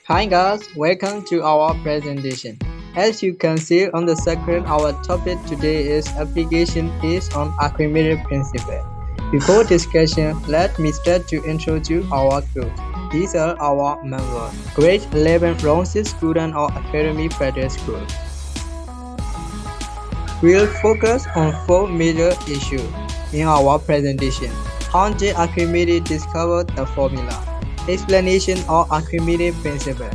Hi guys, welcome to our presentation. As you can see on the screen, our topic today is application based on Archimedes principle. Before discussion, let me start to introduce our group. These are our members. Grade 11 Rounded Student or Academy Practice Group. We'll focus on 4 major issues in our presentation. How did Archimedes discover the formula? Explanation of Archimedes principle.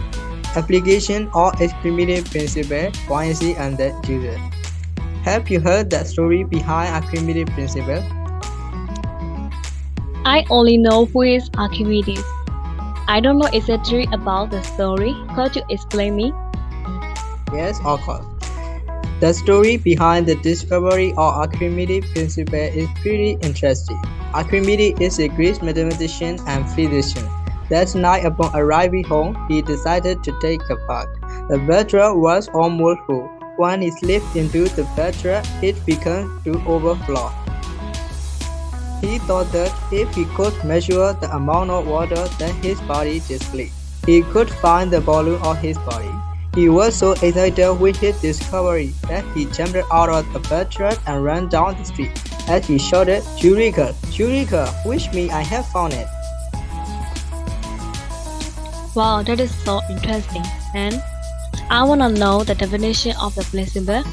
Application of Archimedes principle, buoyancy and the user. Have you heard the story behind Archimedes principle? I only know who is Archimedes. I don't know exactly about the story. Could you explain me? Yes, of course. The story behind the discovery of Archimedes principle is pretty interesting. Archimedes is a Greek mathematician and physician. That night upon arriving home, he decided to take a bath. The bathroom was almost full. When he slipped into the bathroom, it began to overflow. He thought that if he could measure the amount of water that his body displayed, he could find the volume of his body. He was so excited with his discovery that he jumped out of the bathroom and ran down the street. As he shouted, "Eureka! Eureka! Which means I have found it." Wow, that is so interesting. And I want to know the definition of the principle.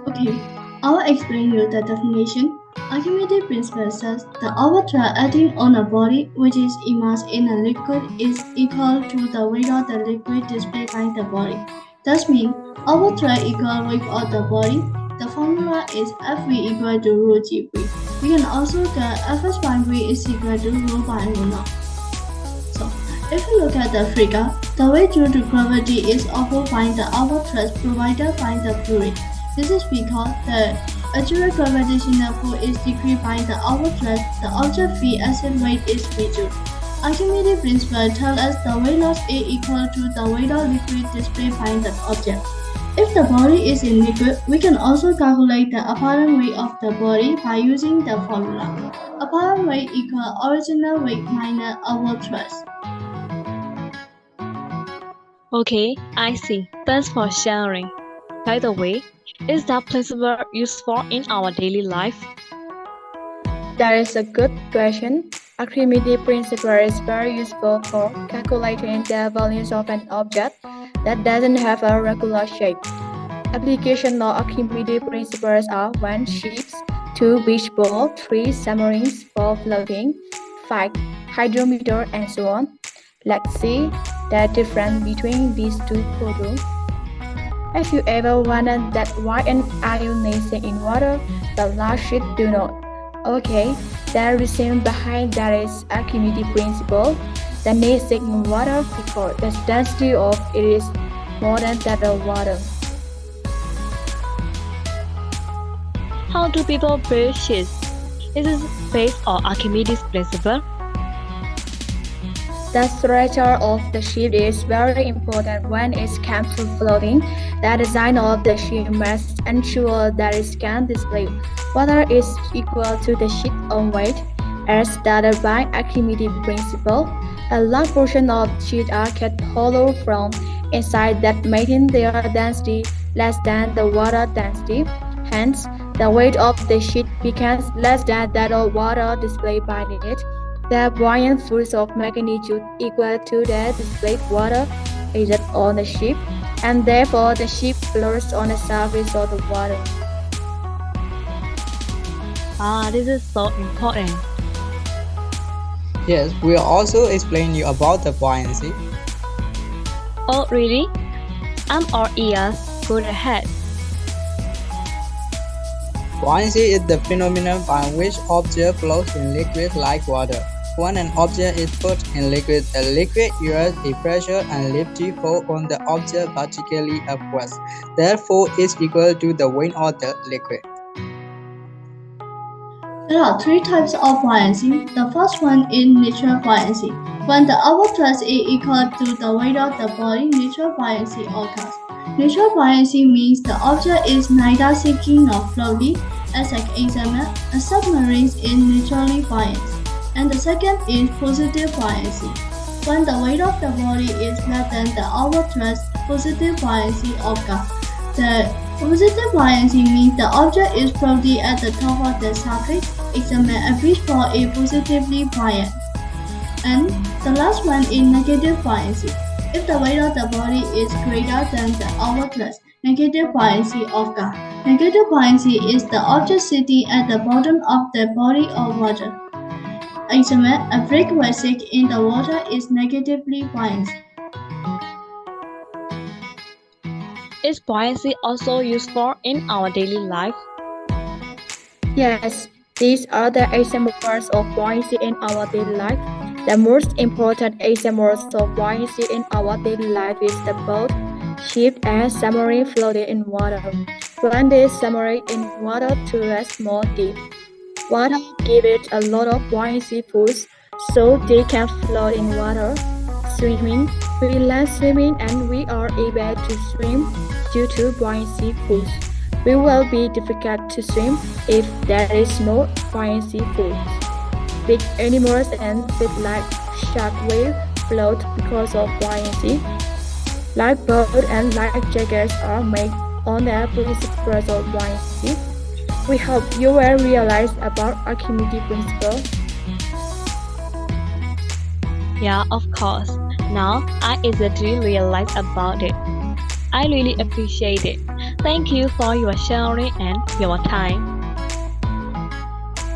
Okay, I will explain you the definition. Archimedes principle says the overthrust acting on a body which is immersed in a liquid is equal to the weight of the liquid displayed by the body. That means overthrust equal weight of the body. The formula is Fv equal to rho Gv. We can also get Fs by v is equal to rho by rho naught. So, if you look at the figure, the weight due to gravity is overfind the overthrust provided by the fluid. This is because the actual gravitational pull is decreased by the overthrust. The object free acid weight is reduced. Archimedes principle tells us the weight loss A equal to the weight of liquid displayed by the object. If the body is in liquid, we can also calculate the apparent weight of the body by using the formula. Apparent weight equals original weight minus overthrust. Okay, I see. Thanks for sharing. By the way, is that principle useful in our daily life? That is a good question. Archimedes principle is very useful for calculating the values of an object that doesn't have a regular shape. Application of Archimedes principles are 1 ships, 2 beach ball, 3 submarines, 4 floating, 5 hydrometer, and so on. Let's see the difference between these two problems. Have you ever wondered that why an ionization in water but large ships do not? Okay, the reason behind that is Archimedes principle. The ionization in water because the density of it is more than that of water. How do people build ships? Is it based on Archimedes principle? The structure of the ship is very important when it comes to floating. The design of the ship must ensure that it can display water is equal to the ship's own weight, as stated by Archimedes principle. A large portion of sheets are kept hollow from inside that making their density less than the water density. Hence, the weight of the sheet becomes less than that of water displayed by it. The buoyant force of magnitude equal to the displayed water is on the ship, and therefore the ship floats on the surface of the water. This is so important. Yes, we'll also explain you about the buoyancy. Oh, really? I'm all ears. Go ahead. Buoyancy is the phenomenon by which object floats in liquid like water. When an object is put in liquid, the liquid exerts a pressure and lifting force on the object, particularly upwards. That force is equal to the weight of the liquid. There are three types of buoyancy. The first one is natural buoyancy. When the upward thrust is equal to the weight of the body, natural buoyancy occurs. Natural buoyancy means the object is neither sinking nor floating, as an example, a submarine is naturally buoyant. And the second is positive buoyancy. When the weight of the body is less than the upward thrust, positive buoyancy occurs. The positive buoyancy means the object is floating at the top of the surface. Example, a beach ball is positively buoyant. And the last one is negative buoyancy. If the weight of the body is greater than the upward thrust, negative buoyancy occurs. Negative buoyancy is the object sitting at the bottom of the body of water. Example, a brick vessel in the water is negatively buoyant. Is buoyancy also useful in our daily life? Yes, these are the examples of buoyancy in our daily life. The most important examples of buoyancy in our daily life is the boat, ship, and submarine floating in water. When they submerge in water to rest more deep, water gives it a lot of buoyancy force, so they can float in water. Swimming, we learn swimming and we are able to swim due to buoyancy force. It will be difficult to swim if there is no buoyancy force. Big animals and fish like shark will float because of buoyancy. Lifeboats and life jackets are made on the principles of buoyancy. We hope you will realize about Archimedes principle. Yeah, of course. Now I easily realize about it. I really appreciate it. Thank you for your sharing and your time.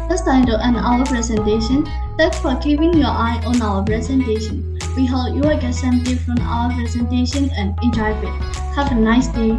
That's time to end our presentation. Thanks for keeping your eye on our presentation. We hope you will get something from our presentation and enjoy it. Have a nice day.